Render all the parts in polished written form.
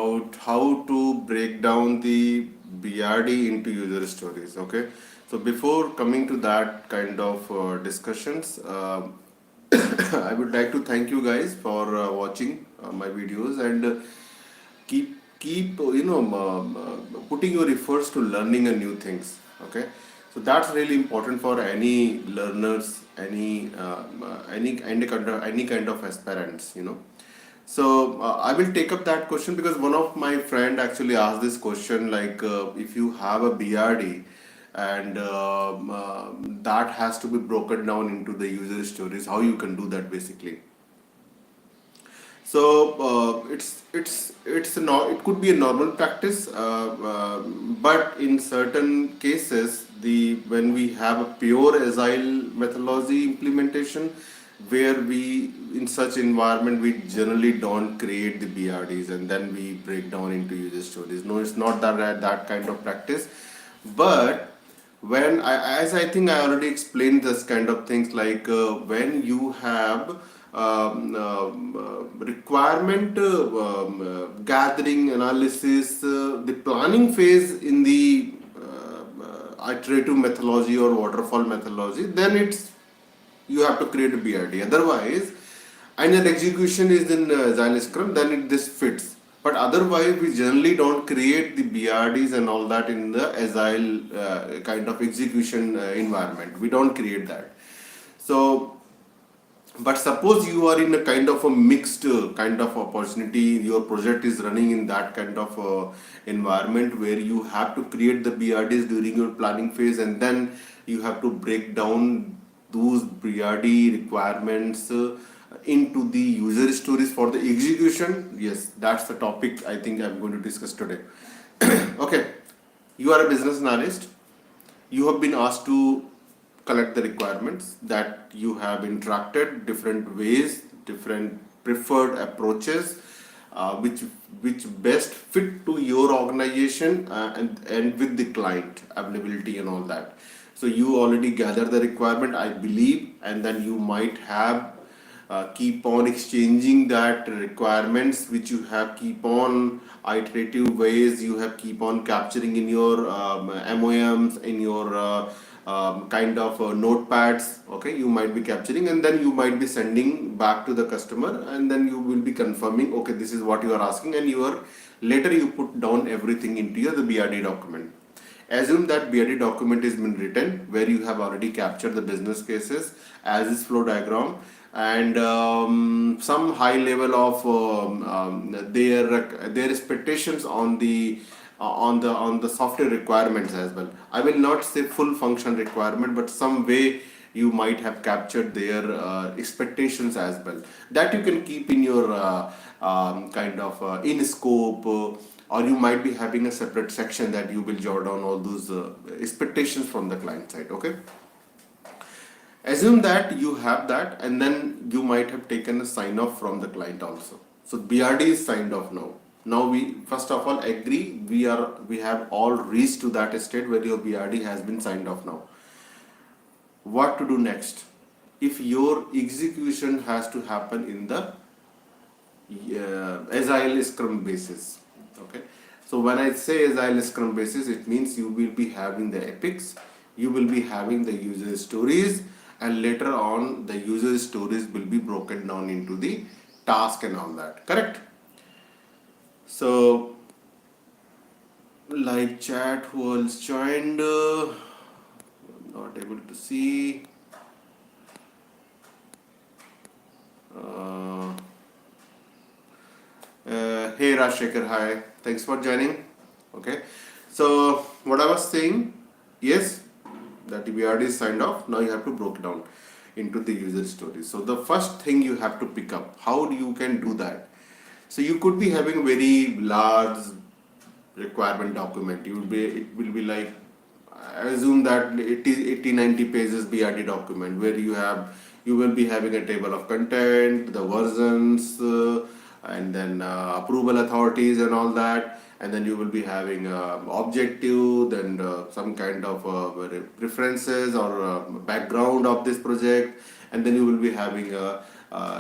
about how to break down the BRD into user stories. Okay, so before coming to that kind of discussions, I would like to thank you guys for watching my videos and keep putting your efforts to learning a new things. Okay, so that's really important for any learners, any kind of aspirants. So I will take up that question because one of my friend actually asked this question like if you have a BRD and that has to be broken down into the user stories, how you can do that basically. So it's a it could be a normal practice, but in certain cases, the when we have a pure agile methodology implementation, where we in such environment we generally don't create the BRDs and then we break down into user stories. No, it's not that kind of practice, but as I think I already explained this kind of things like when you have requirement gathering analysis, the planning phase in the iterative methodology or waterfall methodology, then it's you have to create a BRD. Otherwise, and your execution is in Agile Scrum, then this fits. But otherwise, we generally don't create the BRDs and all that in the Agile kind of execution environment. We don't create that. So, but suppose you are in a kind of a mixed kind of opportunity, your project is running in that kind of environment where you have to create the BRDs during your planning phase and then you have to break down those BRD requirements into the user stories for the execution. Yes, that's the topic I think I'm going to discuss today. Okay, you are a business analyst. You have been asked to collect the requirements that you have interacted different ways, different preferred approaches, which best fit to your organization and with the client availability and all that. So you already gather the requirement, I believe, and then you might have keep on exchanging that requirements which you have keep on iterative ways you have keep on capturing in your MOMs in your kind of notepads. Okay, you might be capturing and then you might be sending back to the customer and then you will be confirming, okay, this is what you are asking, and later you put down everything into your the BRD document. Assume that BRD document has been written where you have already captured the business cases as is flow diagram and some high level of their expectations on the software requirements as well. I will not say full function requirement, but some way you might have captured their expectations as well. That you can keep in your kind of in scope. Or you might be having a separate section that you will jot down all those expectations from the client side. Okay, assume that you have that and then you might have taken a sign off from the client also. So BRD is signed off now we first of all agree we have all reached to that state where your BRD has been signed off. Now what to do next? If your execution has to happen in the Agile Scrum basis. Okay, so when I say Agile Scrum basis, it means you will be having the epics, you will be having the user stories, and later on the user stories will be broken down into the task and all that. Correct? So live chat, who else joined? Not able to see. Hey Rashekar, hi. Thanks for joining. Okay. So what I was saying, yes, that BRD is signed off. Now you have to break down into the user stories. So the first thing you have to pick up, how you can do that? So you could be having very large requirement document. It will be like, I assume that it is 80-90 pages BRD document where you will be having a table of content, the versions, and then approval authorities and all that, and then you will be having objective, then some kind of references or background of this project, and then you will be having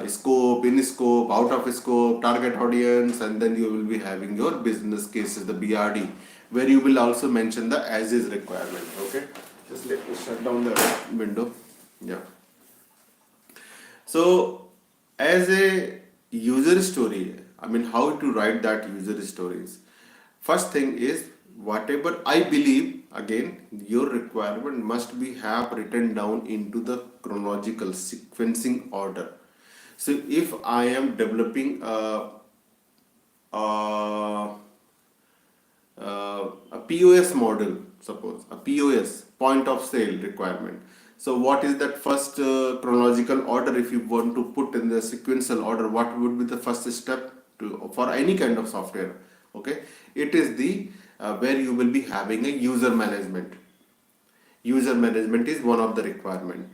scope, in scope, out of scope, target audience, and then you will be having your business cases, the BRD, where you will also mention the as is requirement. Okay, just let me shut down the window. Yeah. So, as a user story, I mean, how to write that user stories? First thing is, whatever I believe, again, your requirement must be have written down into the chronological sequencing order. So, if I am developing a a POS model, suppose a POS, point of sale requirement. So what is that first chronological order? If you want to put in the sequential order, what would be the first step to for any kind of software? Okay, it is the where you will be having a user management. User management is one of the requirement.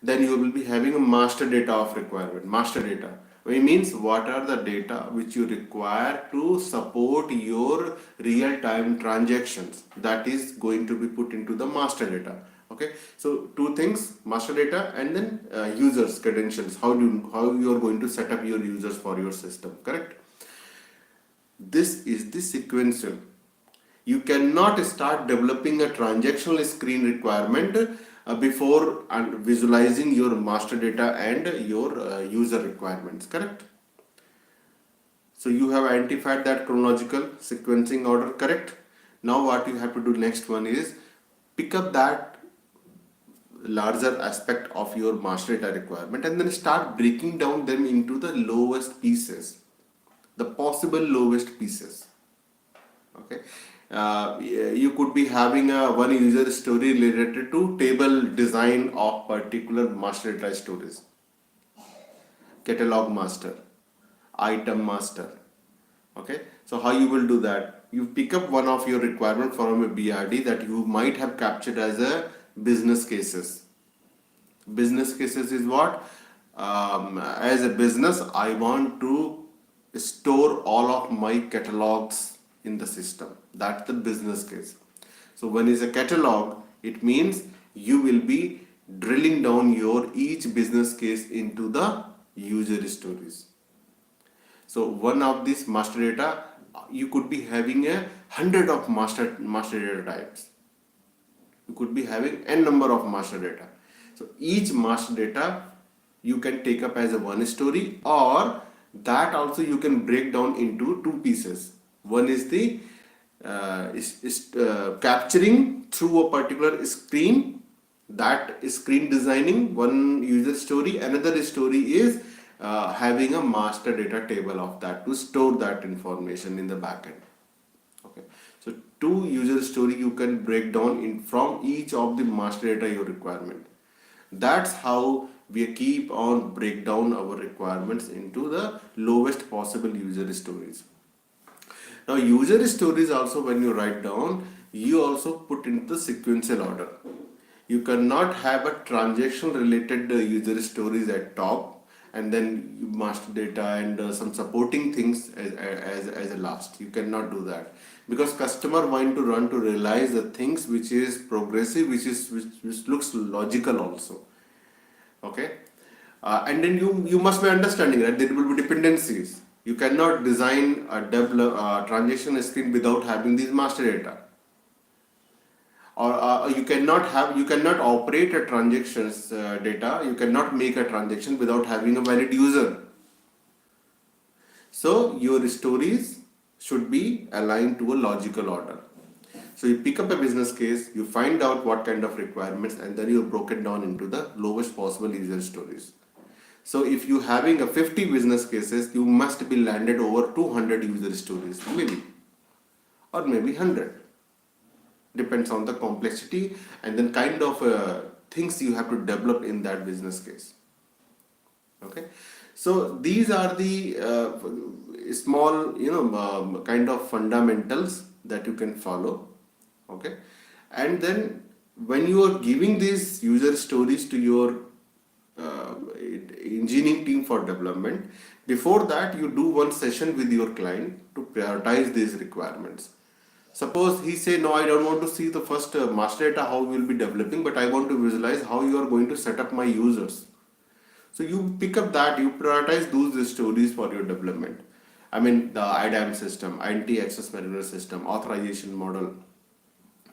Then you will be having a master data of requirement. Master data, which means what are the data which you require to support your real-time transactions, that is going to be put into the master data. Okay, so two things: master data and then users credentials. How you are going to set up your users for your system, correct? This is the sequential. You cannot start developing a transactional screen requirement before and visualizing your master data and your user requirements, correct? So you have identified that chronological sequencing order, correct? Now what you have to do next one is pick up that larger aspect of your master data requirement and then start breaking down them into the lowest pieces, the possible lowest pieces. Okay, you could be having a one user story related to table design of particular master data stories, catalog master, item master. Okay, so how you will do that? You pick up one of your requirement from a BRD that you might have captured as a business cases. Business cases is what? As a business, I want to store all of my catalogs in the system. That's the business case. So when is a catalog, it means you will be drilling down your each business case into the user stories. So one of these master data, you could be having a hundred of master data types. You could be having n number of master data. So each master data you can take up as a one story, or that also you can break down into two pieces. One is the capturing through a particular screen, that screen designing one user story. Another story is having a master data table of that to store that information in the backend. Okay, so two user story you can break down in from each of the master data your requirement. That's how we keep on break down our requirements into the lowest possible user stories. Now user stories also, when you write down, you also put into the sequential order. You cannot have a transaction related user stories at top and then master data and some supporting things as a last. You cannot do that because customer want to run to realize the things which is progressive, which looks logical also. Okay, and then you must be understanding that there will be dependencies. You cannot design a transaction screen without having these master data, or you cannot operate a transactions data. You cannot make a transaction without having a valid user. So your stories should be aligned to a logical order. So you pick up a business case, you find out what kind of requirements, and then you broke it down into the lowest possible user stories. So if you having a 50 business cases, you must be landed over 200 user stories, maybe, or maybe 100. Depends on the complexity and then kind of things you have to develop in that business case. Okay, so these are the small, kind of fundamentals that you can follow. Okay, and then when you are giving these user stories to your engineering team for development, before that you do one session with your client to prioritize these requirements. Suppose he say, no, I don't want to see the first master data how we will be developing, but I want to visualize how you are going to set up my users. So you pick up that, you prioritize those stories for your development. I mean, the IDAM system, Identity Access Management System, authorization model.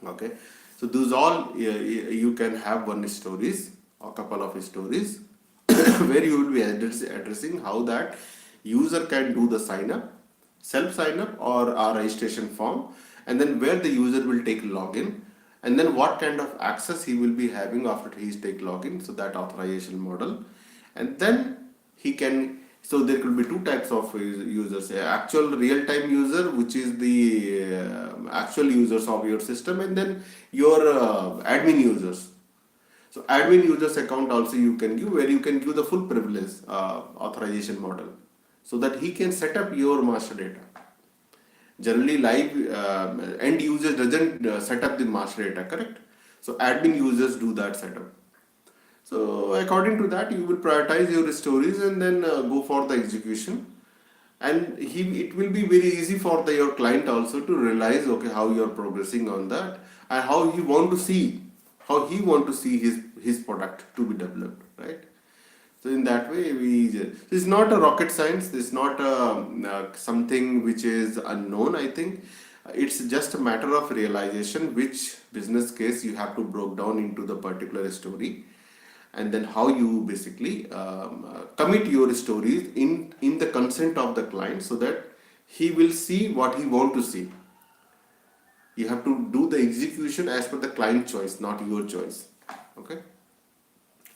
Okay, so those all you can have one stories, a couple of stories, where you will be addressing how that user can do the sign up, self sign up or a registration form, and then where the user will take login, and then what kind of access he will be having after he take login. So that authorization model, and then he can. So there could be two types of users: actual real-time user, which is the actual users of your system, and then your admin users. So admin users account also you can give, where you can give the full privilege authorization model, so that he can set up your master data. Generally, live end users doesn't set up the master data, correct? So admin users do that setup. So according to that, you will prioritize your stories and then go for the execution. And it will be very easy for your client also to realize, okay, how you are progressing on that, and how he want to see his product to be developed, right? So in that way, it's not a rocket science. It's not something which is unknown. I think it's just a matter of realization which business case you have to break down into the particular story, and then how you basically commit your stories in the consent of the client, so that he will see what he want to see. You have to do the execution as per the client choice, not your choice. Okay,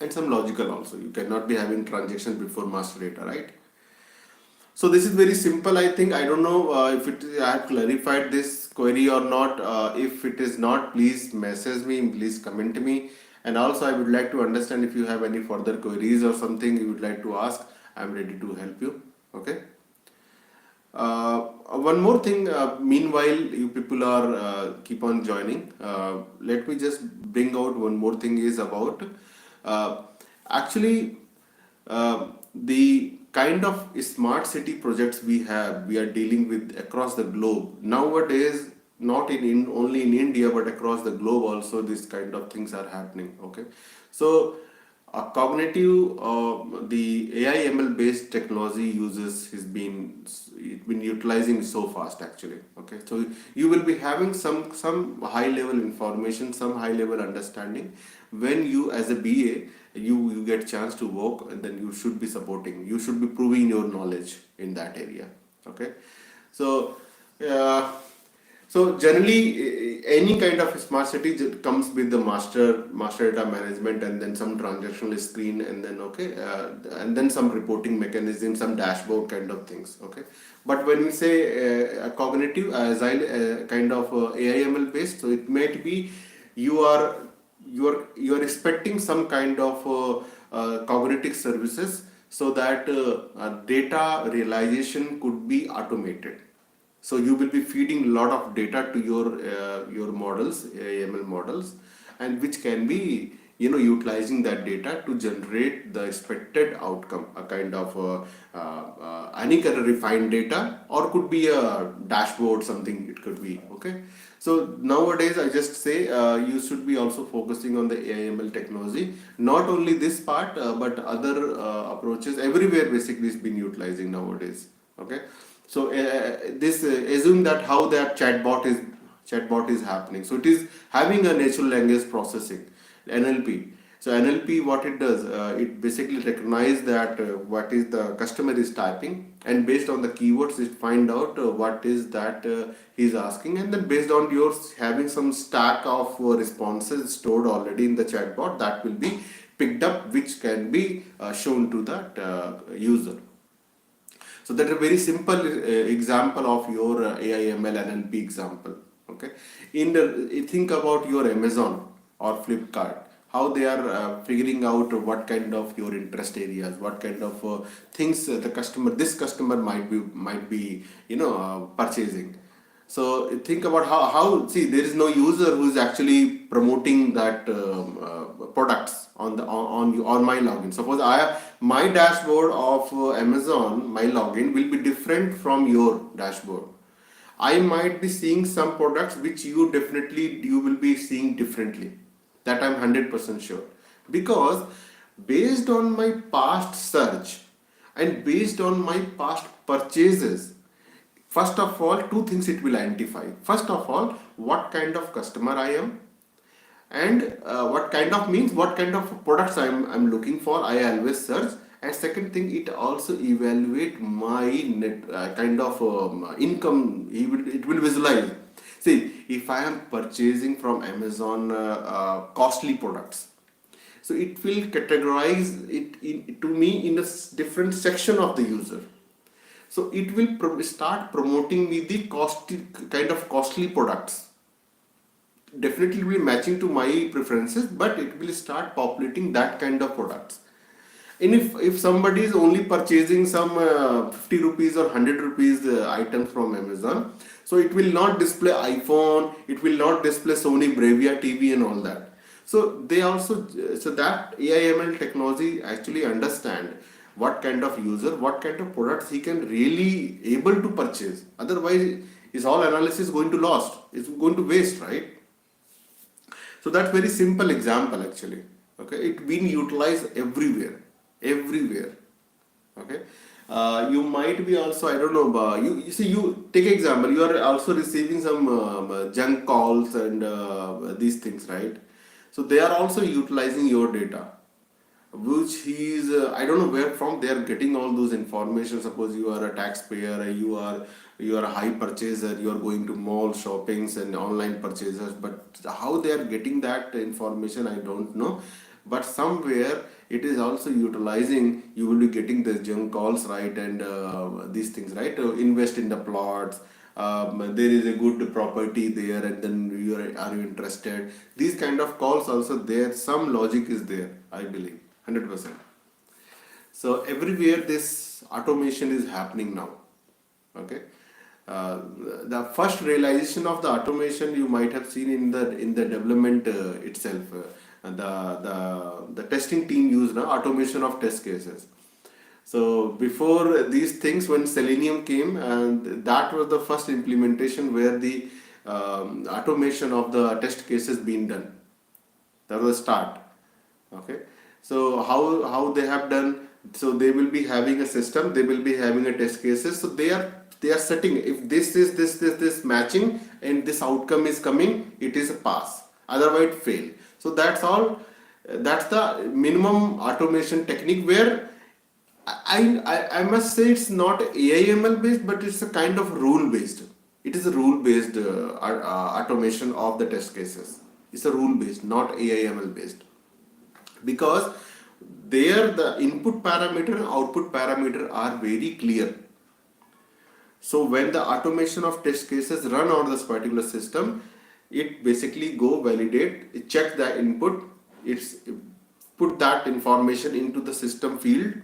and some logical also. You cannot be having transactions before master data, right? So this is very simple. I think, I don't know if I have clarified this query or not. If it is not, please message me, please comment me. And also I would like to understand if you have any further queries or something you would like to ask. I'm ready to help you. Okay. One more thing, meanwhile you people are keep on joining, let me just bring out one more thing is about actually the kind of smart city projects we are dealing with across the globe nowadays, not only in India but across the globe also. This kind of things are happening. Okay, so cognitive, the AI ML based technology uses has been utilizing so fast actually. Okay, so you will be having some high level information, some high level understanding when you as a BA you get chance to work, and then you should be supporting, you should be proving your knowledge in that area. Okay, so uh, so generally, any kind of smart city comes with the master data management, and then some transactional screen, and then okay, and then some reporting mechanism, some dashboard kind of things. Okay, but when we say a cognitive agile kind of AI/ML based, so it might be you are you are expecting some kind of cognitive services, so that data realization could be automated. So you will be feeding a lot of data to your models, AML models, and which can be utilizing that data to generate the expected outcome, a kind of any kind of refined data, or could be a dashboard, something it could be. Okay. So nowadays I just say you should be also focusing on the AML technology. Not only this part, but other approaches everywhere basically is being utilizing nowadays. Okay. So this assume that how that chatbot is happening. So it is having a natural language processing, NLP. So NLP, what it does, it basically recognize that what is the customer is typing, and based on the keywords, it find out what is that he's asking, and then based on yours having some stack of responses stored already in the chatbot, that will be picked up, which can be shown to that user. So that is a very simple example of your AI ML NLP example. Okay, think about your Amazon or Flipkart, how they are figuring out what kind of your interest areas, what kind of things this customer might be purchasing. So think about how see, there is no user who is actually promoting that products on my login. Suppose I have my dashboard of Amazon, my login will be different from your dashboard. I might be seeing some products which you will be seeing differently. That I'm 100% sure, because based on my past search and based on my past purchases. First of all, two things it will identify. First of all, what kind of customer I am, and what kind of means what kind of products I'm looking for. I always search. And second thing, it also evaluate my net kind of income. It will visualize. See, if I am purchasing from Amazon costly products, so it will categorize it to me in a different section of the user. So it will start promoting me the costly kind of costly products. Definitely will be matching to my preferences, but it will start populating that kind of products. And if somebody is only purchasing some 50 rupees or 100 rupees items from Amazon, so it will not display iPhone, it will not display Sony Bravia TV and all that. So they also, so that AIML technology actually understand what kind of user, what kind of products he can really able to purchase. Otherwise, is all analysis going to lost? It's going to waste, right? So that's very simple example actually. Okay, it being utilized everywhere, everywhere. Okay, you might be also, I don't know, you see, you take example, you are also receiving some junk calls and these things, right? So they are also utilizing your data, which is I don't know where from they are getting all those information. Suppose you are a taxpayer, you are a high purchaser, you are going to mall shoppings and online purchases, but how they are getting that information I don't know. But somewhere it is also utilizing, you will be getting the junk calls, right? And these things, right? To invest in the plots, there is a good property there, and then are you interested? These kind of calls also there, some logic is there, I believe, 100%. So everywhere this automation is happening now. Okay, uh, the first realization of the automation you might have seen in the development itself. The testing team used automation of test cases. So before these things, when Selenium came, and that was the first implementation where the automation of the test cases being done. That was the start. Okay, so how they have done? So they will be having a system, they will be having a test cases. So they are setting, if this is this matching and this outcome is coming, it is a pass, otherwise fail. So that's all. That's the minimum automation technique where I must say it's not AIML based, but it's a kind of rule based. It is a rule based automation of the test cases. It's a rule based, not AIML based, because there the input parameter and output parameter are very clear. So when the automation of test cases run on this particular system, it basically go validate, it check the input, it's put that information into the system field,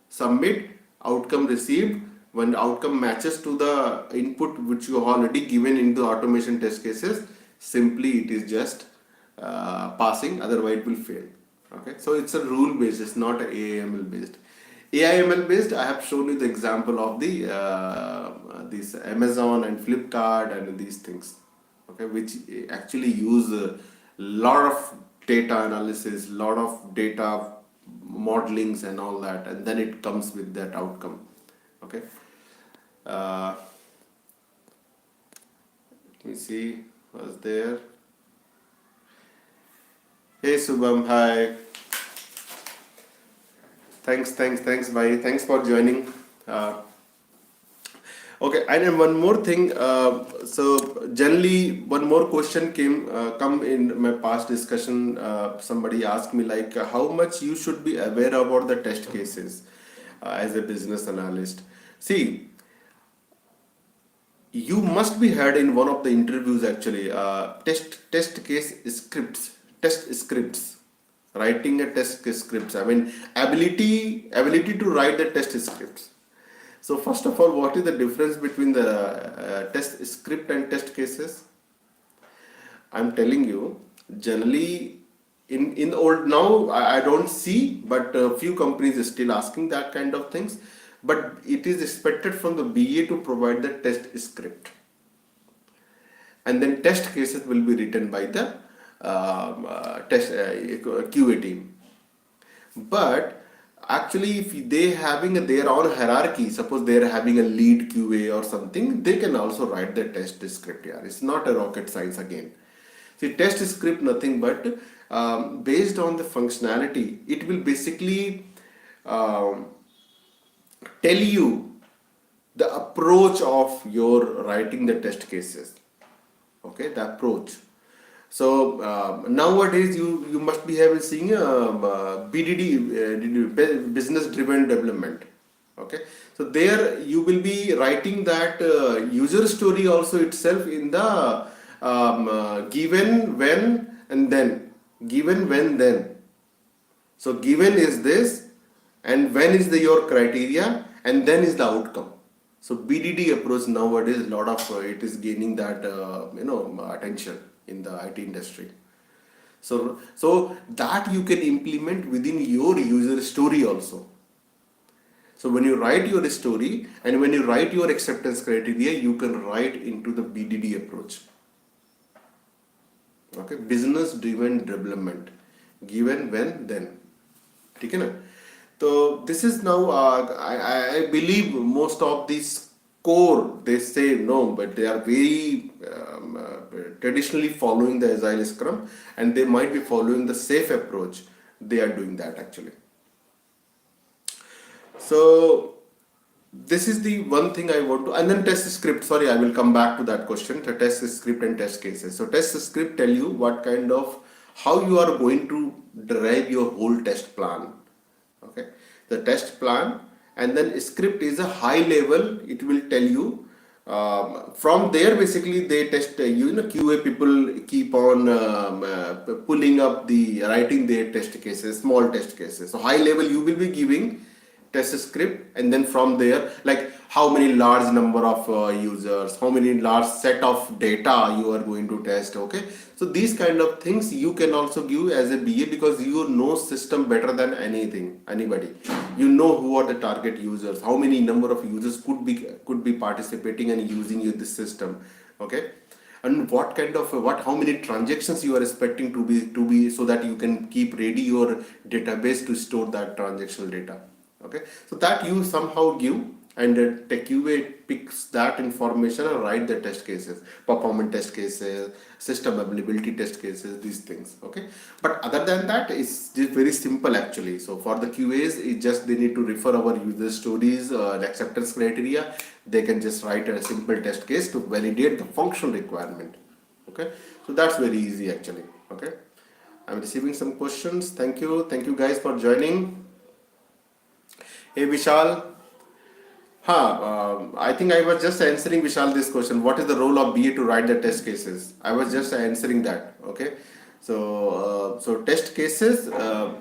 submit, outcome received. When the outcome matches to the input which you have already given in the automation test cases, simply it is just passing, otherwise it will fail. Okay, so it's a rule based, it's not a AIML based. AIML based, I have shown you the example of the this Amazon and Flipkart and these things. Okay, which actually use a lot of data analysis, lot of data modelings and all that, and then it comes with that outcome. Okay, uh, let me see, was there? Hey Subham, hi. Thanks, bye. Thanks for joining. Uh, okay, and then one more thing. So generally, one more question come in my past discussion. Somebody asked me like, how much you should be aware about the test cases as a business analyst. See, you must be had in one of the interviews actually. Test case scripts, test scripts, writing a test scripts. I mean, ability to write the test scripts. So first of all, what is the difference between the test script and test cases? I'm telling you, generally in the old, now I don't see, but a few companies are still asking that kind of things. But it is expected from the BA to provide the test script, and then test cases will be written by the test QA team. But actually, if they having their own hierarchy, suppose they are having a lead QA or something, they can also write the test script. Yeah, it's not a rocket science again. See, test script nothing but based on the functionality, it will basically um, tell you the approach of your writing the test cases. Okay, the approach. So nowadays you must be having seeing BDD, business driven development. Okay, so there you will be writing that user story also itself in the given, when, and then. Given, when, then. So given is this, and when is the your criteria, and then is the outcome. So BDD approach nowadays, a lot of it is gaining that attention in the IT industry. So that you can implement within your user story also. So when you write your story and when you write your acceptance criteria, you can write into the BDD approach. Okay, business driven development, given, when, then. ठीक है ना? So this is now I believe most of these core they say no, but they are very traditionally following the agile scrum, and they might be following the safe approach. They are doing that actually. So this is the one thing I want to, and then test script. Sorry, I will come back to that question. The test script and test cases. So test script tell you what kind of, how you are going to derive your whole test plan. Okay, the test plan, and then script is a high level. It will tell you. From there, basically, they test. QA people keep on pulling up the writing their test cases, small test cases. So high level, you will be giving test script, and then from there, like how many large number of users, how many large set of data you are going to test. Okay, so these kind of things you can also give as a BA, because you know system better than anybody. You know who are the target users, how many number of users could be participating and using this system. Okay, and what kind of how many transactions you are expecting to be so that you can keep ready your database to store that transactional data. Okay, so that you somehow give, and the QA picks that information and write the test cases, performance test cases, system availability test cases, these things. Okay, but other than that, it's just very simple actually. So for the QAs, it's just they need to refer our user stories, the acceptance criteria. They can just write a simple test case to validate the function requirement. Okay, so that's very easy actually. Okay, I'm receiving some questions. Thank you guys for joining. Hey Vishal, I think I was just answering Vishal this question. What is the role of BA to write the test cases? I was just answering that. Okay, so test cases.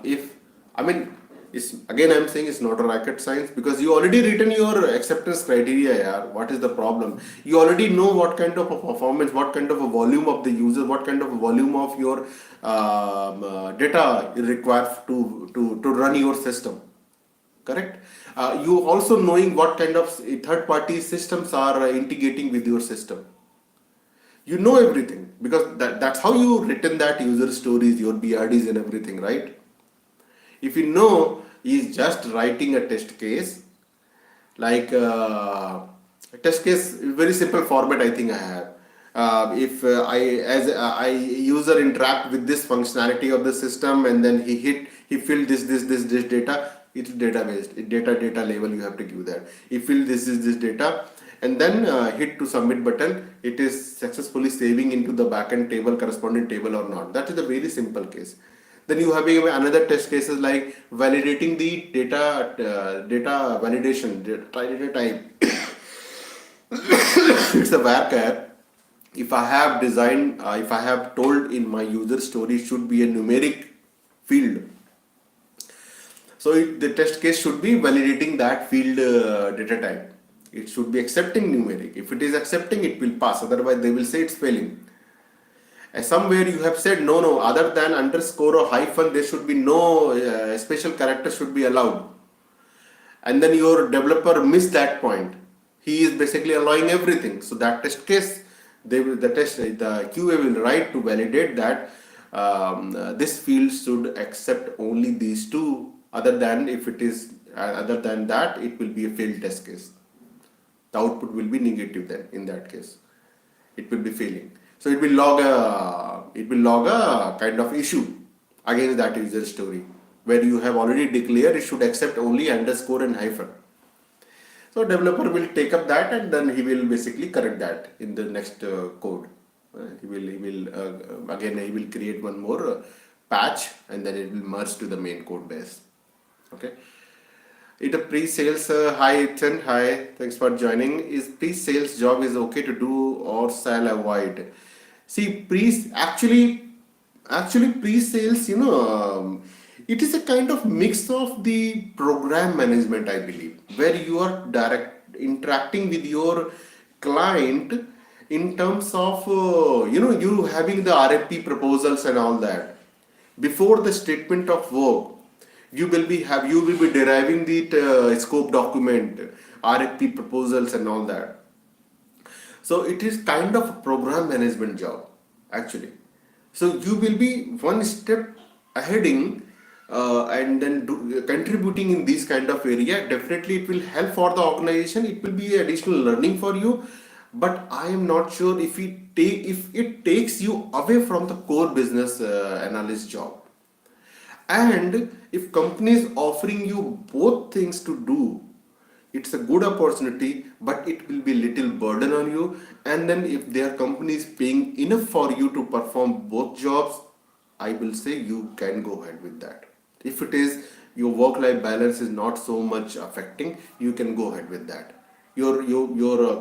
If I mean, it's again I'm saying it's not a rocket science, because you already written your acceptance criteria. Yeah, what is the problem? You already know what kind of a performance, what kind of a volume of the user, what kind of a volume of your data required to run your system. Correct. You also knowing what kind of third party systems are integrating with your system. You know everything, because that's how you written that user stories, your BRDs and everything, right? If you know is just writing a test case, like a test case, very simple format I think I have. If I user interact with this functionality of the system, and then he filled this data, it's data based, data level you have to give that. He filled this data, and then hit to submit button, it is successfully saving into the backend table, corresponding table or not. That is a very simple case. Then you have another test cases like validating the data validation, data type. It's a varchar. If I have designed, if I have told in my user story should be a numeric field, so the test case should be validating that field data type. It should be accepting numeric. If it is accepting, it will pass. Otherwise, they will say it's failing. Somewhere you have said no, other than underscore or hyphen, there should be no special character should be allowed. And then your developer missed that point. He is basically allowing everything. So that test case, the QA will write to validate that this field should accept only these two Other than that, it will be a failed test case. The output will be negative then in that case. It will be failing. So it will log a kind of issue against that user story where you have already declared it should accept only underscore and hyphen. So developer will take up that and then he will basically correct that in the next code. He will create one more patch and then it will merge to the main code base. Okay. It a pre-sales. Hi Ethan. Hi. Thanks for joining. Is pre-sales job is okay to do or shall avoid? See, actually pre-sales. It is a kind of mix of the program management, I believe, where you are direct interacting with your client in terms of you having the RFP proposals and all that before the statement of work. You will be deriving the scope document, RFP proposals and all that. So it is kind of a program management job actually. So you will be one step aheading and then contributing in this kind of area. Definitely it will help for the organization. It will be additional learning for you. But I am not sure if it takes you away from the core business analyst job. And if company is offering you both things to do, it's a good opportunity, but it will be little burden on you. And then if their company is paying enough for you to perform both jobs, I will say you can go ahead with that. If it is your work-life balance is not so much affecting, you can go ahead with that. Your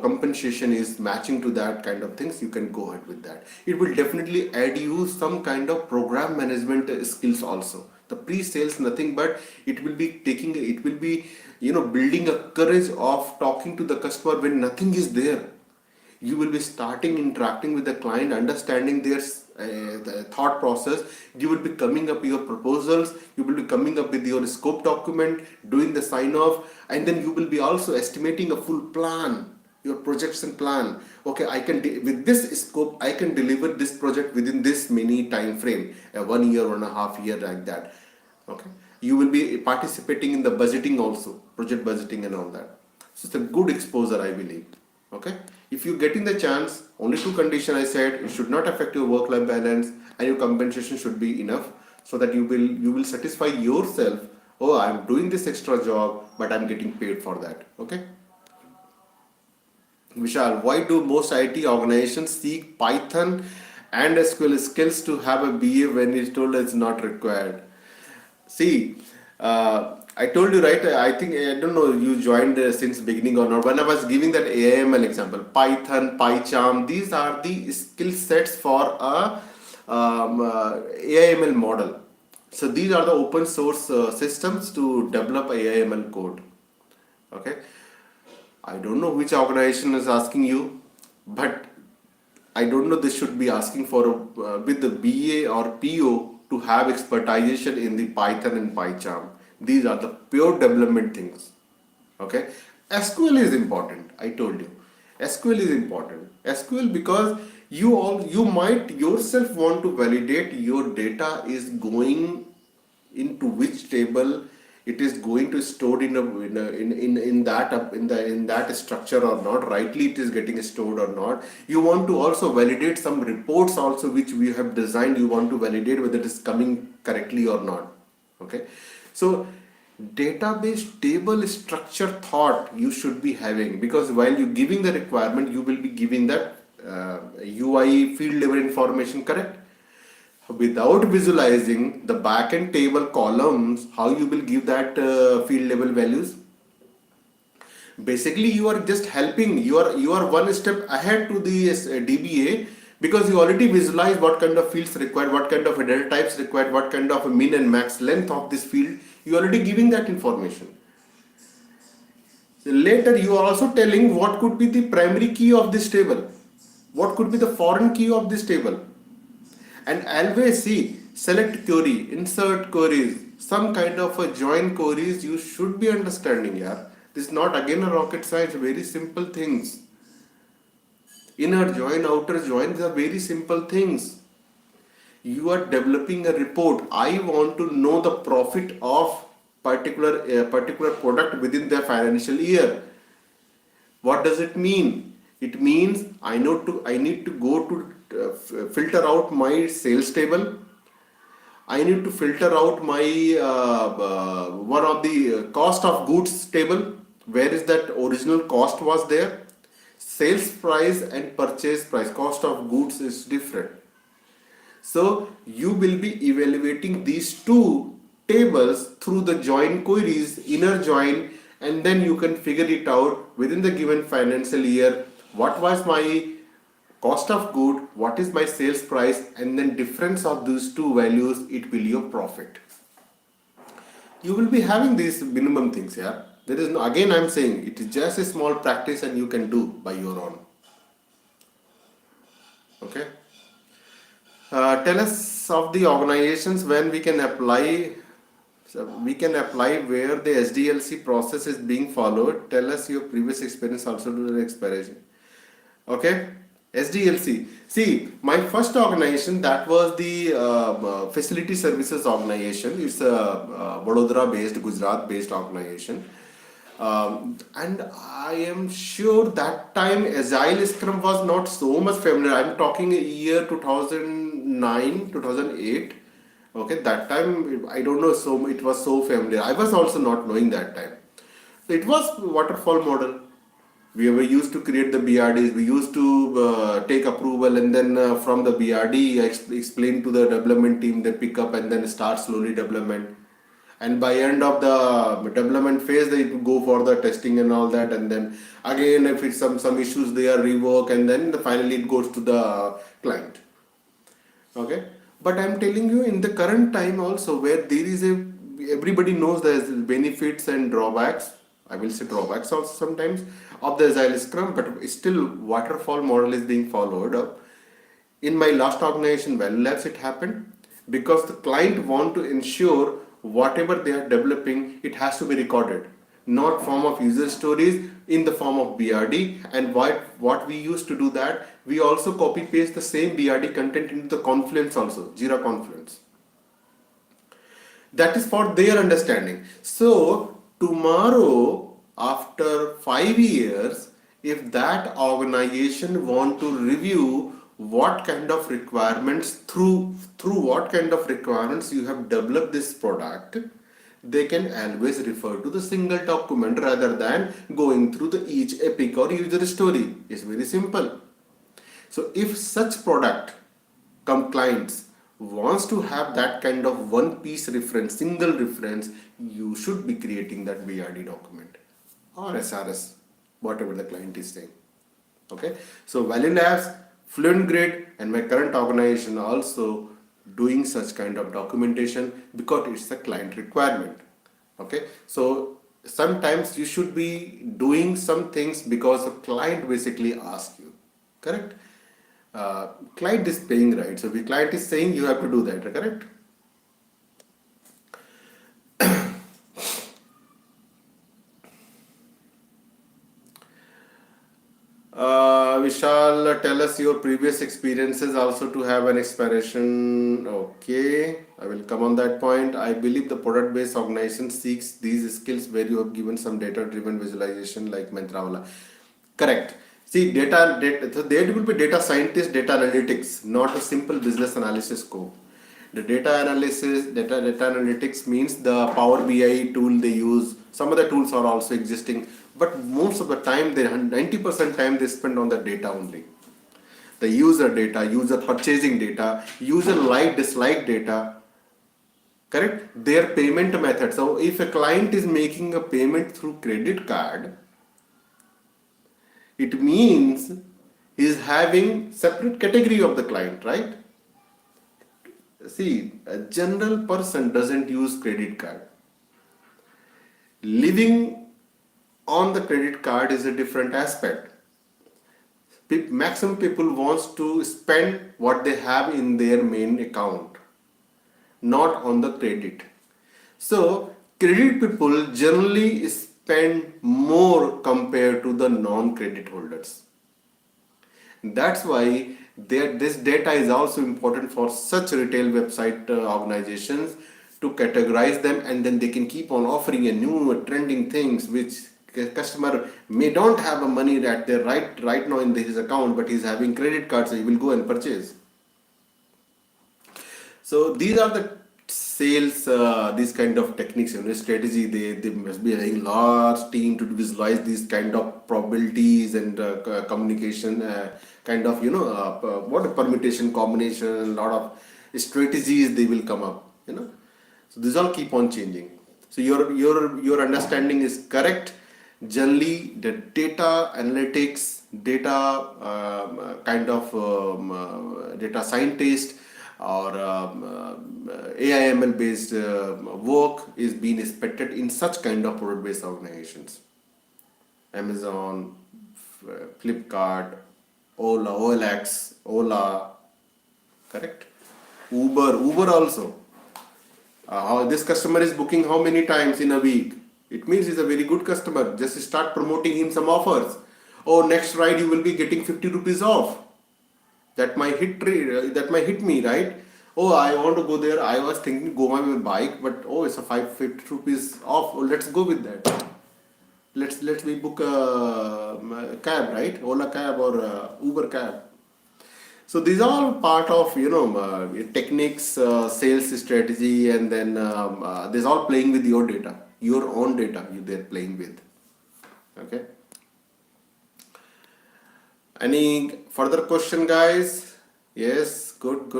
compensation is matching to that kind of things, you can go ahead with that. It will definitely add you some kind of program management skills also. The pre-sales nothing but it will be building a courage of talking to the customer when nothing is there. You will be starting interacting with the client, understanding their the thought process. You will be coming up with your proposals, you will be coming up with your scope document, doing the sign off, and then you will be also estimating a full plan, your projection plan. Okay, with this scope I can deliver this project within this many time frame, 1 year, 1.5 year, like that. Okay, you will be participating in the budgeting also, project budgeting and all that. So it's a good exposure, I believe. Okay, if you getting the chance, only two conditions I said: it should not affect your work-life balance, and your compensation should be enough, so that you will satisfy yourself. Oh, I'm doing this extra job, but I'm getting paid for that. Okay. Vishal, why do most IT organizations seek Python and SQL skills to have a BA when it's told it's not required? See, I told you, right? I think I don't know you joined since beginning or not. When I was giving that AIML example, Python, PyCharm, these are the skill sets for a AIML model. So these are the open source systems to develop AIML code. Okay, I don't know which organization is asking you, but I don't know this should be asking for with the BA or PO to have expertization in the Python and PyCharm. These are the pure development things. Okay, SQL is important. I told you, SQL is important. SQL because you might yourself want to validate your data is going into which table, it is going to stored in that structure or not, rightly it is getting stored or not. You want to also validate some reports also which we have designed. You want to validate whether it is coming correctly or not. Okay, so database table structure thought you should be having, because while you giving the requirement, you will be giving that UI field level information, correct? Without visualizing the backend table columns, how you will give that field level values? Basically, you are just helping. You are one step ahead to the DBA, because you already visualize what kind of fields required, what kind of data types required, what kind of min and max length of this field. You are already giving that information. Later, you are also telling what could be the primary key of this table, what could be the foreign key of this table. And always see, select query, insert queries, some kind of a join queries you should be understanding. Yeah, this is not again a rocket science, very simple things. Inner join, outer join, these are very simple things. You are developing a report. I want to know the profit of particular product within their financial year. What does it mean? It means I need to go to filter out my sales table. I need to filter out my one of the cost of goods table. Where is that original cost was there? Sales price and purchase price, cost of goods is different. So you will be evaluating these two tables through the join queries, inner join, and then you can figure it out within the given financial year. What was my cost of good, what is my sales price, and then difference of these two values, it will your profit. You will be having these minimum things. Yeah, there is no, again I'm saying it is just a small practice and you can do by your own. Okay. Tell us of the organizations when we can apply. So we can apply where the SDLC process is being followed. Tell us your previous experience also to the expiration. Okay, SDLC. See, my first organization, that was the Facility Services Organization. It's a Vadodara based, Gujarat based organization. And I am sure that time Agile Scrum was not so much familiar. I'm talking year 2009, 2008. Okay, that time I don't know, so it was so familiar. I was also not knowing that time. So it was waterfall model. We were used to create the BRDs. We used to take approval, and then from the BRD, explain to the development team. They pick up and then start slowly development. And by end of the development phase, they go for the testing and all that. And then again, if it's some issues, they are rework, and then finally it goes to the client. Okay, but I'm telling you, in the current time also, where there is a everybody knows the benefits and drawbacks. I will say drawbacks also sometimes of the Agile Scrum, but still waterfall model is being followed up. In my last organization, Value Labs, it happened because the client want to ensure whatever they are developing, it has to be recorded, not form of user stories, in the form of BRD. And what we used to do, that we also copy paste the same BRD content into the Confluence also, Jira Confluence. That is for their understanding. So tomorrow, after 5 years, if that organization want to review what kind of requirements, through what kind of requirements you have developed this product, they can always refer to the single document rather than going through the each epic or user story. It's very simple. So if such product clients wants to have that kind of one piece reference, single reference, you should be creating that BRD document or SRS, whatever the client is saying. Okay, so Value Labs, Fluent Grid, and my current organization also doing such kind of documentation because it's a client requirement. Okay, so sometimes you should be doing some things because the client basically asks you. Correct? Client is paying, right? So the client is saying you have to do that, correct? Vishal, tell us your previous experiences also to have an expiration. Okay, I will come on that point. I believe the product-based organization seeks these skills where you have given some data-driven visualization like Mantrawala. Correct. See, so there will be data scientists, data analytics, not a simple business analysis scope. The data analytics means the Power BI tool they use. Some other tools are also existing, but most of the time, 90% time they spend on the data only. The user data, user purchasing data, user like dislike data. Correct? Their payment method. So if a client is making a payment through credit card, it means he is having separate category of the client, right? See, a general person doesn't use credit card. Living on the credit card is a different aspect. Maximum people wants to spend what they have in their main account, not on the credit. So credit people generally spend more compared to the non-credit holders. That's why this data is also important for such retail website organizations to categorize them, and then they can keep on offering a new trending things which customer may don't have a money at their right now in his account, but he's having credit cards, so he will go and purchase. So these are the sales, these kind of techniques, strategy. They must be having large team to visualize these kind of probabilities and communication, kind of what a permutation, combination, a lot of strategies they will come up. So these all keep on changing. So your understanding is correct. Generally, the data analytics, data kind of data scientist or AIML based work is being expected in such kind of product based organizations. Amazon, Flipkart, Ola, OLX, Ola, correct? Uber also. This customer is booking how many times in a week? It means he's a very good customer. Just start promoting him some offers. Oh, next ride you will be getting 50 rupees off. That might hit me, right? Oh, I want to go there. I was thinking go by my bike, but oh, it's a 50 rupees off. Oh, let's go with that. Let's we book a cab, right? Ola cab or Uber cab. So these are all part of techniques, sales strategy, and then this all playing with your data, your own data. They're playing with. Okay. Any further question, guys? Yes, good.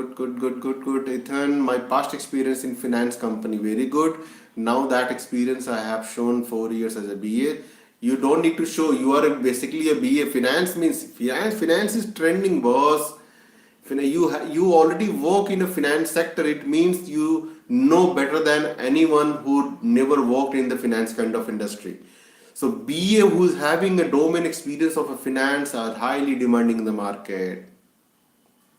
Ethan, my past experience in finance company, very good. Now that experience I have shown 4 years as a BA. You don't need to show. You are basically a BA. Finance means finance is trending, boss. You already work in a finance sector. It means you know better than anyone who never worked in the finance kind of industry. So BA who's having a domain experience of a finance are highly demanding in the market.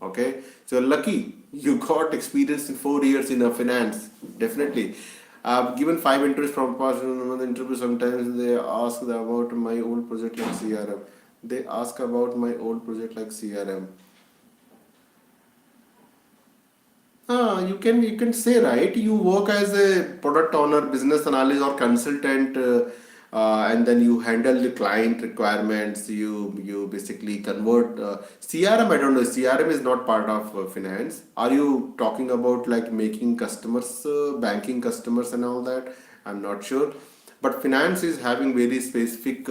Okay, so lucky you got experience in 4 years in a finance. Definitely. I've given 5 interviews from past interview. Sometimes they ask about my old project like CRM. They ask about my old project like CRM. You can say, right, you work as a product owner, business analyst or consultant, and then you handle the client requirements. You basically convert CRM. I don't know. CRM is not part of finance. Are you talking about like making customers, banking customers and all that? I'm not sure. But finance is having very specific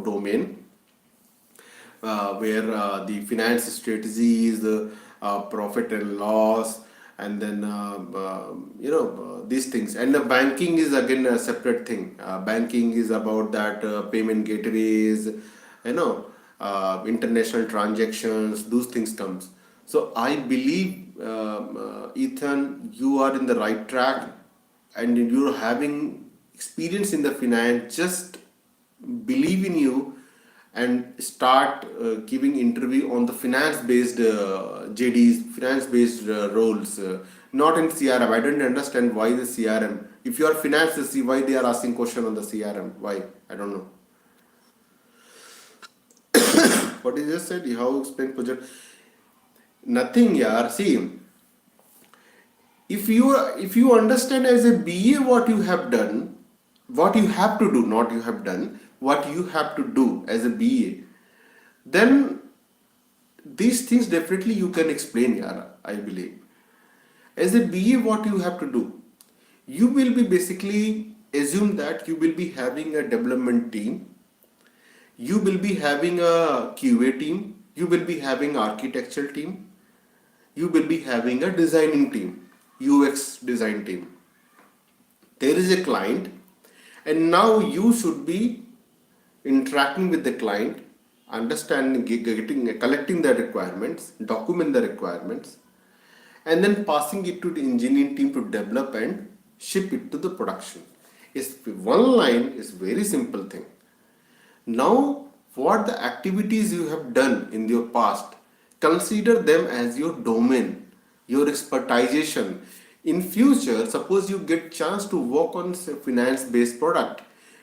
domain where the finance strategy is the profit and loss, and then these things. And the banking is again a separate thing. Banking is about that payment gateways, international transactions. Those things comes. So I believe, Ethan, you are in the right track, and you're having experience in the finance. Just believe in you and start giving interview on the finance-based JDs, finance-based roles, not in CRM. I don't understand why the CRM. If you are finance, see why they are asking question on the CRM. Why? I don't know. What you just said? How explain project? Nothing, yaar. See, if you understand as a BA what you have done, what you have to do, not you have done, what you have to do as a BA, then these things definitely you can explain, yaar, I believe. As a BA, what you have to do, you will be basically assume that you will be having a development team, you will be having a QA team, you will be having architectural team, you will be having a designing team, UX design team. There is a client, and now you should be interacting with the client, understanding, collecting the requirements, document the requirements, and then passing it to the engineering team to develop and ship it to the production. It's one line is very simple thing. Now, what the activities you have done in your past, consider them as your domain, your expertization. In future, suppose you get chance to work on finance-based product,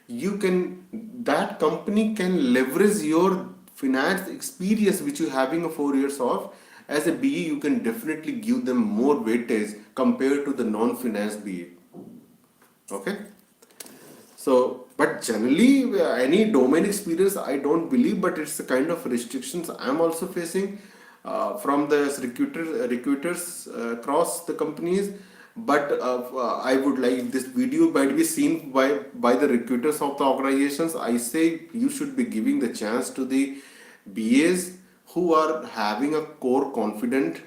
that company can leverage your finance experience which you having 4 years of, as a BA, you can definitely give them more weightage compared to the non-finance BA. Okay. So, but generally, any domain experience, I don't believe, but it's the kind of restrictions I'm also facing from the recruiters across the companies. But I would like, this video might be seen by the recruiters of the organizations. I say you should be giving the chance to the BAs who are having a core competencies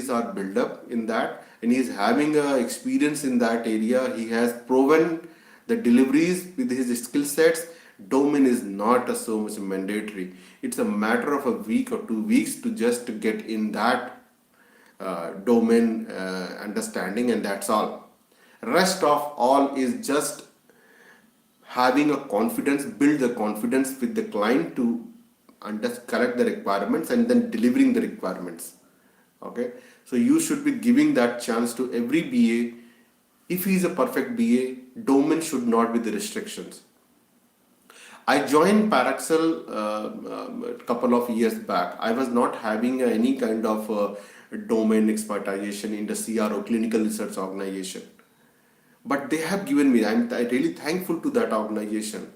are built up in that, and he is having a experience in that area. He has proven the deliveries with his skill sets. Domain is not so much mandatory. It's a matter of a week or 2 weeks to just get in that domain understanding, and that's all. Rest of all is just having a confidence, build the confidence with the client to collect the requirements and then delivering the requirements. Okay, so you should be giving that chance to every BA. If he is a perfect BA, domain should not be the restrictions. I joined Paraxel a couple of years back. I was not having any kind of domain expertization in the CRO, clinical research organization. But they have given me, I'm really thankful to that organization.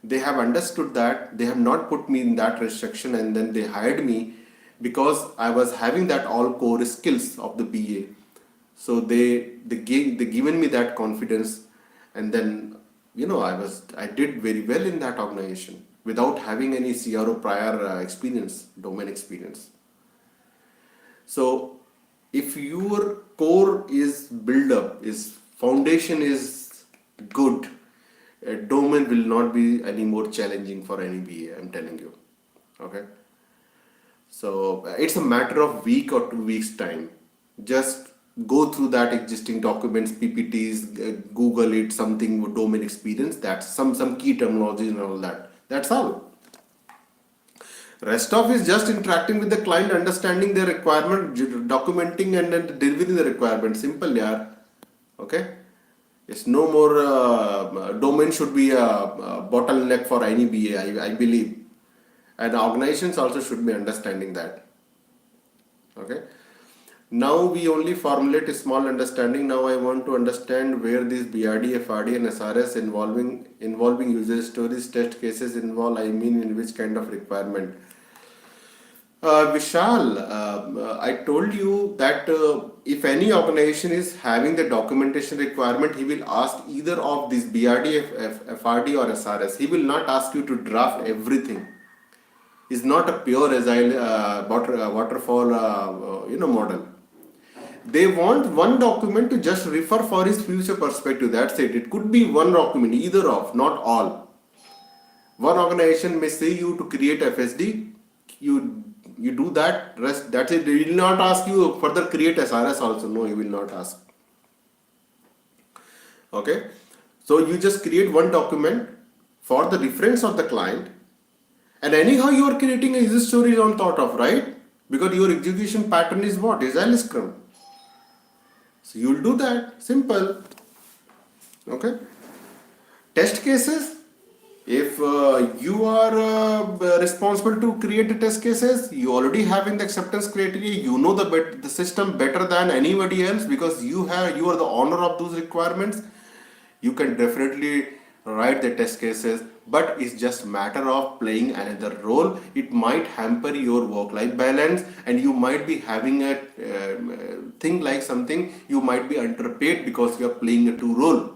They have understood that, they have not put me in that restriction, and then they hired me because I was having that all core skills of the BA. So they given me that confidence, and then I did very well in that organization without having any CRO prior experience, domain experience. So if your core is built up, is foundation is good, a domain will not be any more challenging for any BA, I'm telling you. Okay. So it's a matter of week or 2 weeks time. Just go through that existing documents, PPTs, Google it, something with domain experience, that's some key terminology and all that. That's all. Rest of is just interacting with the client, understanding their requirement, documenting and then delivering the requirement. Simple, yaar. Okay. It's no more domain should be a bottleneck for any BA, I believe. And organizations also should be understanding that. Okay. Now we only formulate a small understanding. Now I want to understand where these BRD, FRD and SRS involving user stories, test cases involve, I mean in which kind of requirement. Vishal, I told you that if any organization is having the documentation requirement, he will ask either of these BRD, FRD or SRS. He will not ask you to draft everything. It's not a pure agile waterfall model. They want one document to just refer for his future perspective. That's it. It could be one document, either of, not all. One organization may say you to create FSD. You do that. Rest. That's it. They will not ask you further create SRS also. No, he will not ask. Okay. So you just create one document for the reference of the client. And anyhow, you are creating a user story on thought of, right? Because your execution pattern is what? Agile Scrum. So you'll do that. Simple. Okay. Test cases. If you are responsible to create the test cases, you already having the acceptance criteria. You know the system better than anybody else because you are the owner of those requirements. You can definitely write the test cases, but it's just matter of playing another role. It might hamper your work-life balance, and you might be having a thing like something you might be underpaid because you are playing a two role,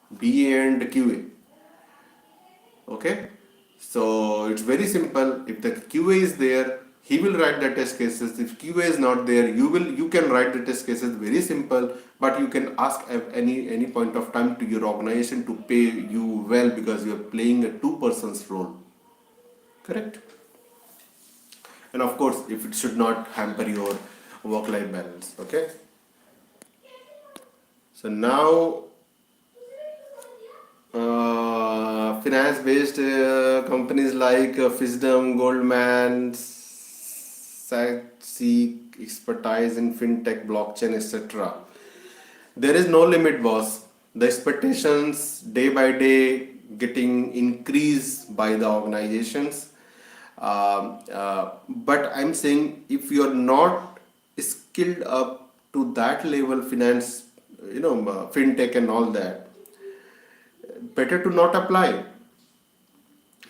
BA and QA. Okay, so it's very simple. If the QA is there, he will write the test cases. If QA is not there, you can write the test cases. Very simple. But you can ask at any point of time to your organization to pay you well because you are playing a two-person's role. Correct? And of course, if it should not hamper your work-life balance. Okay. So now, finance-based companies like Fisdom, Goldman, seek expertise in fintech, blockchain, etc. There is no limit, boss. The expectations day by day getting increased by the organizations. But I'm saying if you're not skilled up to that level, finance, fintech and all that, better to not apply.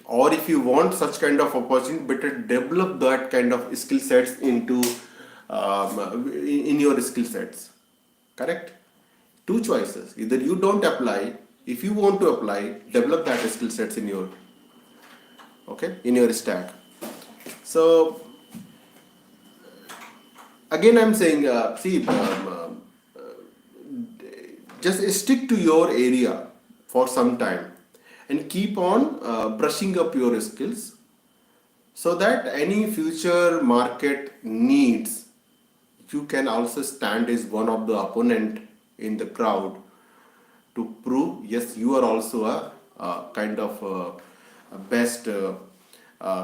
Or if you want such kind of opportunity, better develop that kind of skill sets into in your skill sets. Correct? Two choices. Either you don't apply. If you want to apply, develop that skill sets in your in your stack. So again, I'm saying, just stick to your area for some time and keep on brushing up your skills so that any future market needs, you can also stand as one of the opponent in the crowd to prove yes, you are also a kind of a best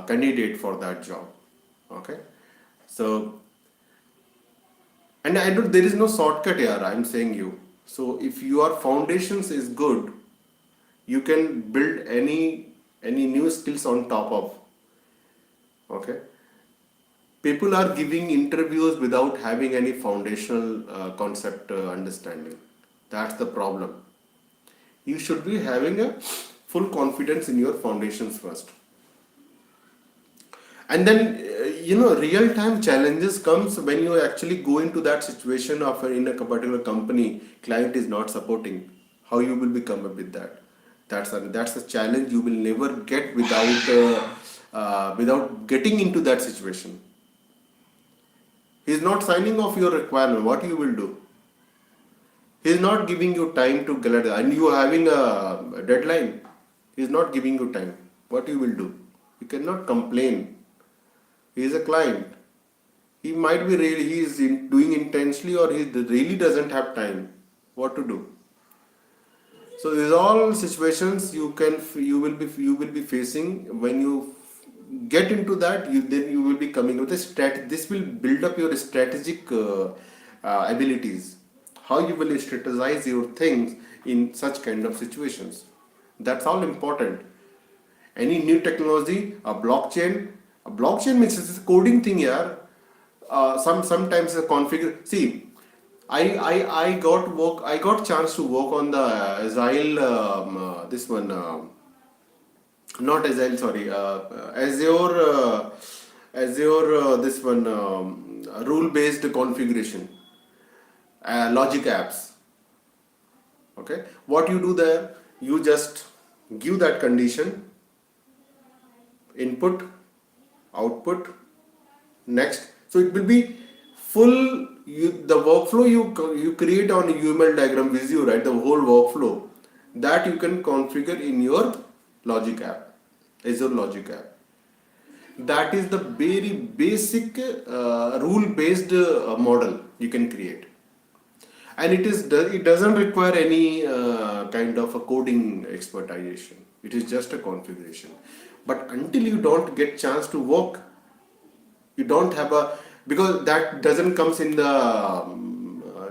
candidate for that job. Okay, so and I don't, there is no shortcut here, I'm saying you. So if your foundations is good, you can build any new skills on top of. Okay, people are giving interviews without having any foundational concept understanding. That's the problem. You should be having a full confidence in your foundations first, and then real time challenges comes when you actually go into that situation of in a particular company, client is not supporting. How you will become up with that? That's a challenge you will never get without getting into that situation. He's not signing off your requirement. What you will do? He's not giving you time to get it, and you are having a deadline. He's not giving you time. What you will do? You cannot complain. He is a client. He might be really he is doing intentionally, or he really doesn't have time. What to do? So these all situations you will be facing when you get into that. Then you will be coming with a This will build up your strategic abilities. How you will strategize your things in such kind of situations. That's all important. Any new technology, a blockchain means it's a coding thing here. Sometimes a configure. See, I got chance to work on the Agile this one not Agile, sorry, Azure this one rule based configuration, logic apps. Okay, what you do there, you just give that condition, input, output, next. So it will be full. The workflow you create on a UML diagram Visio, right? The whole workflow that you can configure in your logic app, Azure logic app. That is the very basic rule-based model you can create, and it doesn't require any kind of a coding expertization. It is just a configuration. But until you don't get chance to work, you don't have because that doesn't comes in the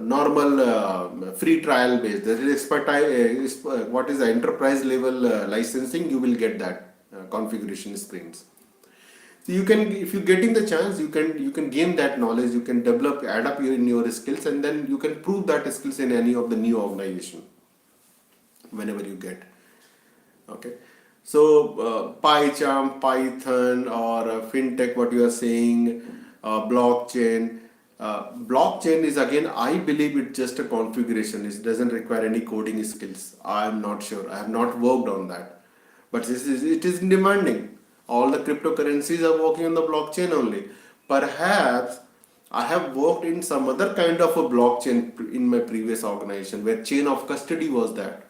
normal free trial base. There is expertise. What is the enterprise level licensing? You will get that configuration screens. So you can, if you're getting the chance, you can gain that knowledge. You can develop, add up in your skills, and then you can prove that skills in any of the new organization whenever you get. Okay. So PyCharm, Python, or fintech, what you are saying, blockchain. Blockchain is, again, I believe it's just a configuration. It doesn't require any coding skills. I'm not sure. I have not worked on that. But it is demanding. All the cryptocurrencies are working on the blockchain only. Perhaps I have worked in some other kind of a blockchain in my previous organization where chain of custody was that.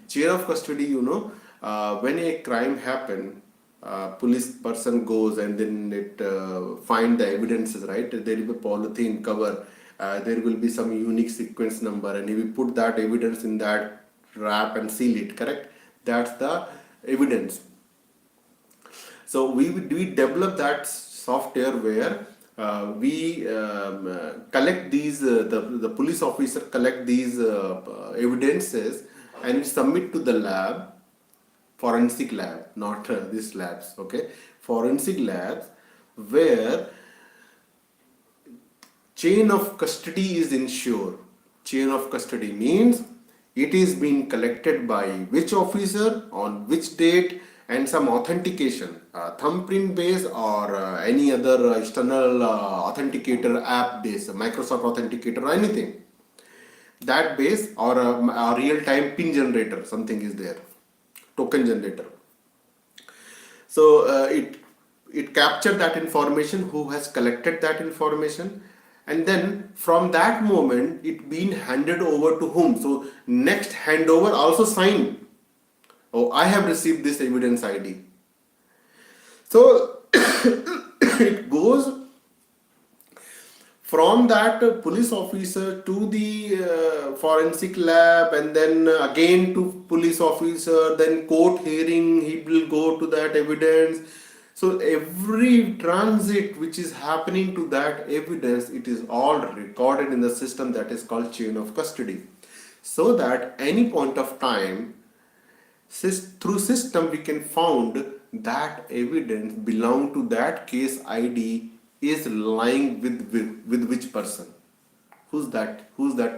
Chain of custody, when a crime happen, police person goes and then it find the evidences, right? There will be polythene cover, there will be some unique sequence number, and if we put that evidence in that wrap and seal it, correct? That's the evidence. So we develop that software where we collect these, the police officer collect these evidences and submit to the lab, forensic lab, not these labs, okay? forensic labs where chain of custody is ensured. Chain of custody means it is being collected by which officer on which date, and some authentication, thumbprint based or any other external authenticator app based, Microsoft authenticator or anything. That base or a real time pin generator, something is there, token generator. So it captured that information, who has collected that information, and then from that moment it being handed over to whom. So next handover also sign, oh, I have received this evidence ID. So it goes from that police officer to the forensic lab, and then again to police officer, then court hearing, he will go to that evidence. So every transit which is happening to that evidence, it is all recorded in the system that is called chain of custody, so that any point of time through system we can found that evidence belong to that case ID is lying with which person, who's that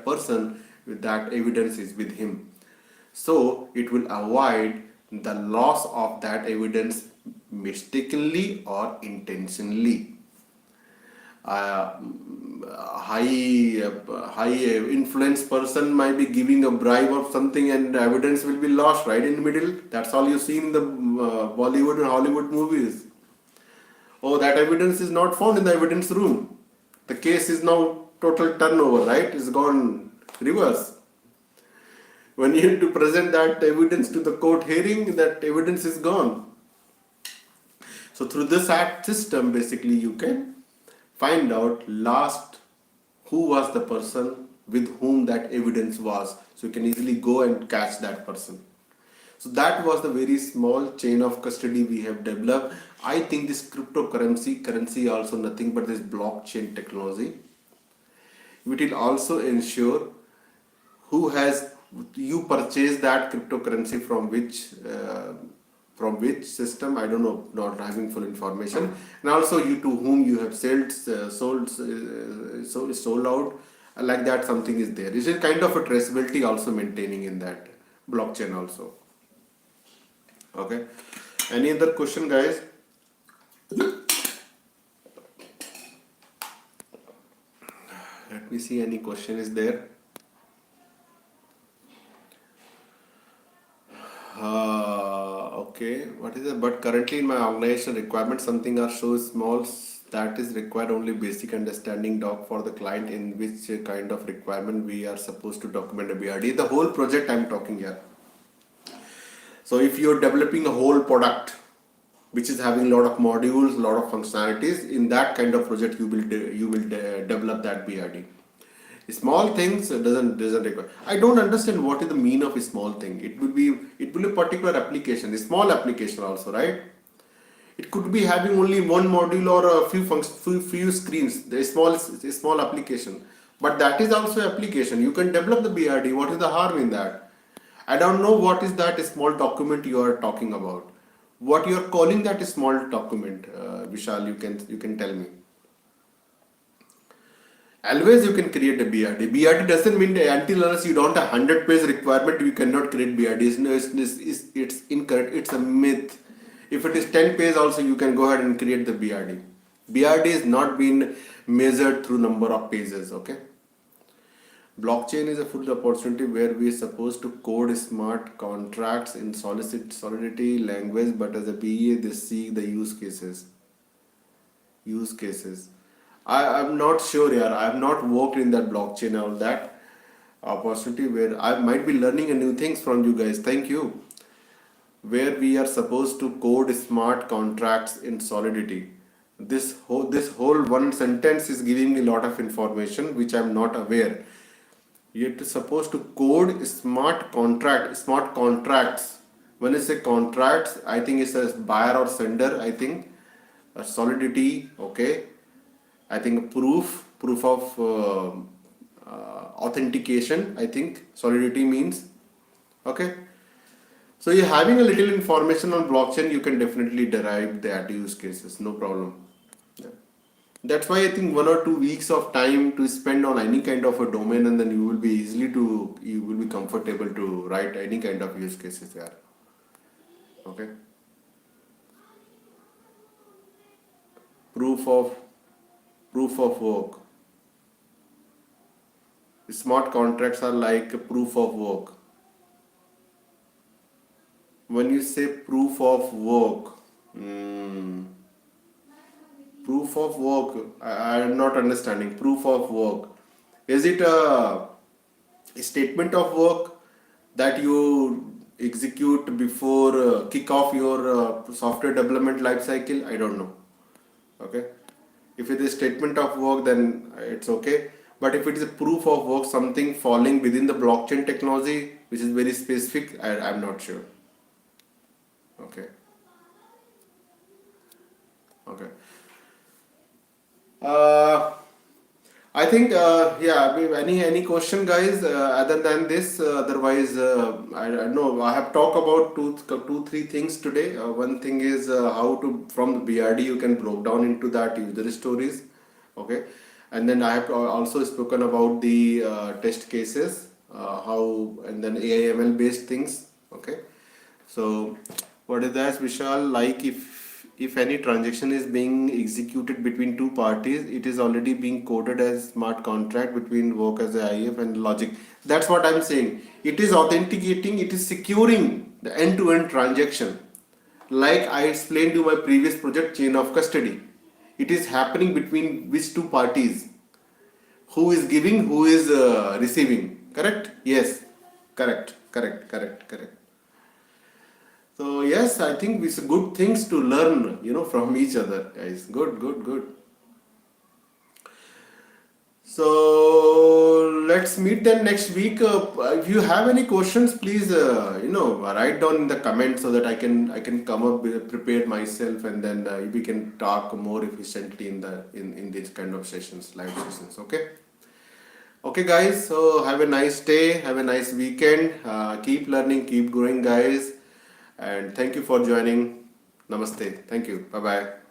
person with that evidence is with him. So it will avoid the loss of that evidence mistakenly or intentionally. uh, high influence person might be giving a bribe of something and evidence will be lost right in the middle. That's all you see in the Bollywood and Hollywood movies. Oh, that evidence is not found in the evidence room. The case is now total turnover, right? It's gone reverse. When you have to present that evidence to the court hearing, that evidence is gone. So through this act system, basically you can find out last who was the person with whom that evidence was. So you can easily go and catch that person. So that was the very small chain of custody we have developed. I think this currency also nothing but this blockchain technology. It will also ensure who has you purchased that cryptocurrency from which system, I don't know, not having full information, and also you to whom you have sold out, like that something is there. It's a kind of a traceability also maintaining in that blockchain also. Okay, any other question, guys? Let me see, any question is there? Okay, what is it? But currently in my organization requirement, something are so small that is required only basic understanding doc for the client, in which kind of requirement we are supposed to document a BRD. The whole project I'm talking here. So if you're developing a whole product which is having a lot of modules, a lot of functionalities, in that kind of project you will develop that BRD. Small things doesn't require. I don't understand what is the mean of a small thing. It will be a particular application, a small application also, right? It could be having only one module or a few screens. A small application, but that is also application. You can develop the BRD. What is the harm in that? I don't know what is that small document you are talking about. What you are calling that a small document, Vishal? You can tell me. Always you can create a BRD. BRD doesn't mean until unless you don't have 100-page requirement, you cannot create BRDs. No, it's incorrect. It's a myth. If it is 10 page also, you can go ahead and create the BRD. BRD is not been measured through number of pages. Okay. Blockchain is a full opportunity where we are supposed to code smart contracts in Solidity language, but as a BA they see the use cases. I'm not sure, yeah. I have not worked in that blockchain or that opportunity where I might be learning a new things from you guys. Thank you. Where we are supposed to code smart contracts in Solidity. This whole one sentence is giving me a lot of information which I'm not aware. You're supposed to code smart contracts. When I say contracts, I think it says buyer or sender. I think Solidity. Okay. I think proof of authentication. I think Solidity means. Okay. So you're having a little information on blockchain, you can definitely derive that use cases, no problem. Yeah. That's why I think 1 or 2 weeks of time to spend on any kind of a domain, and then you will be comfortable to write any kind of use cases there. Okay. Proof of proof of work. Smart contracts are like a proof of work. When you say proof of work, hmm, proof of work, I am not understanding. Proof of work. Is it a statement of work that you execute before kick off your software development life cycle? I don't know. Okay. If it is statement of work, then it's okay. But if it is a proof of work, something falling within the blockchain technology, which is very specific, I'm not sure. Okay. Okay. Uh, I think yeah. Any question, guys? Other than this, otherwise, I don't know. I have talked about two three things today. One thing is how to from the BRD you can broke down into that user stories, okay, and then I have also spoken about the test cases, how and then AI/ML based things, okay. So what is that, Vishal? Like if any transaction is being executed between two parties, it is already being coded as smart contract between work as a IF and logic. That's what I'm saying. It is authenticating, it is securing the end-to-end transaction. Like I explained to my previous project, chain of custody. It is happening between which two parties? Who is giving, who is receiving? Correct? Yes. Correct. So yes, I think it's good things to learn, from each other, guys. Good. So let's meet then next week. If you have any questions, please, write down in the comments so that I can come up with prepared myself, and then we can talk more efficiently in these kind of sessions, live sessions. Okay. Okay, guys. So have a nice day. Have a nice weekend. Keep learning. Keep growing, guys. And thank you for joining. Namaste. Thank you. Bye bye.